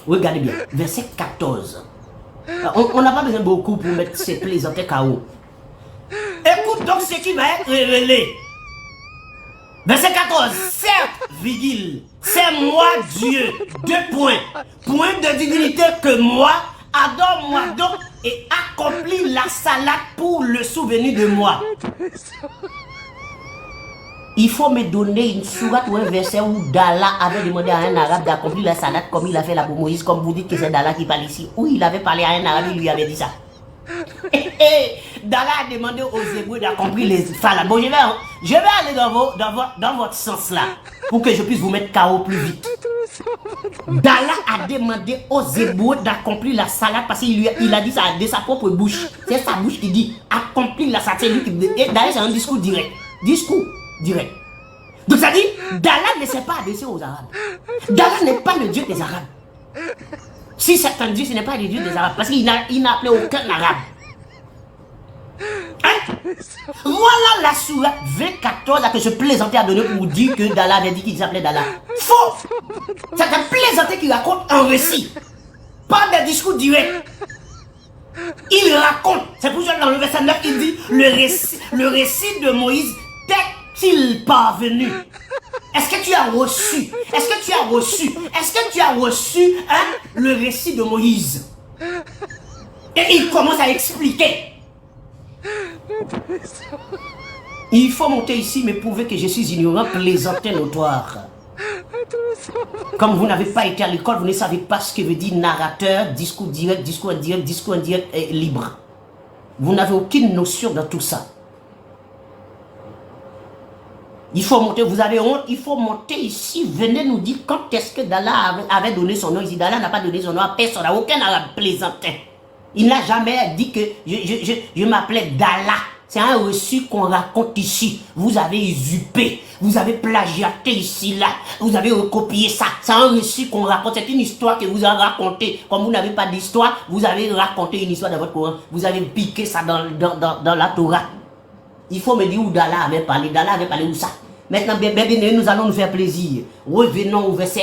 Regardez bien, verset 14. On n'a pas besoin de beaucoup pour mettre ces plaisantés KO. Écoute donc ce qui va être révélé. Verset 14. Certes, virgule, c'est moi Dieu. 2 points. Point de divinité que moi, adore-moi donc et accomplis la salade pour le souvenir de moi. Il faut me donner une sourate ou un verset où Dalla avait demandé à un arabe d'accomplir la salade comme il a fait là pour Moïse, comme vous dites que c'est Dalla qui parle ici. Où il avait parlé à un arabe, il lui avait dit ça. Dalla a demandé aux Hébreux d'accomplir les salades. Bon, je vais aller dans votre sens là, pour que je puisse vous mettre KO plus vite. Dalla a demandé aux Hébreux d'accomplir la salade parce qu'il a dit ça de sa propre bouche. C'est sa bouche qui dit accomplir la salade. D'ailleurs, c'est un discours direct. Direct. Donc ça dit, Dalla ne s'est pas adressé aux Arabes. Dalla n'est pas le Dieu des Arabes. Si c'est un Dieu, ce n'est pas le Dieu des Arabes. Parce qu'il n'a appelé aucun Arabe. Hein? Voilà la sourate 24 que je plaisantais à donner pour dire que Dalla avait dit qu'il s'appelait Dalla. Faux! C'est un plaisanté qui raconte un récit. Pas des discours directs. Il raconte. C'est pour ça que dans le verset 9, il dit le récit de Moïse t'est-il parvenu? Est-ce que tu as reçu? Le récit de Moïse? Et il commence à expliquer. Il faut monter ici, mais prouver que je suis ignorant, plaisantin notoire. Comme vous n'avez pas été à l'école, vous ne savez pas ce que veut dire narrateur, discours direct, discours indirect et libre. Vous n'avez aucune notion de tout ça. Il faut monter, vous avez honte, il faut monter ici, venez nous dire quand est-ce que Dalla avait donné son nom ici. Dalla n'a pas donné son nom à personne, à aucun arabe plaisantin. Il n'a jamais dit que je m'appelais Dalla. C'est un reçu qu'on raconte ici. Vous avez usurpé, vous avez plagiaté ici, là, vous avez recopié ça. C'est un reçu qu'on raconte, c'est une histoire que vous avez racontée. Comme vous n'avez pas d'histoire, vous avez raconté une histoire dans votre Coran. Vous avez piqué ça dans la Torah. Il faut me dire où Dalla avait parlé. Dalla avait parlé où ça? Maintenant, bébé, nous allons nous faire plaisir. Revenons au verset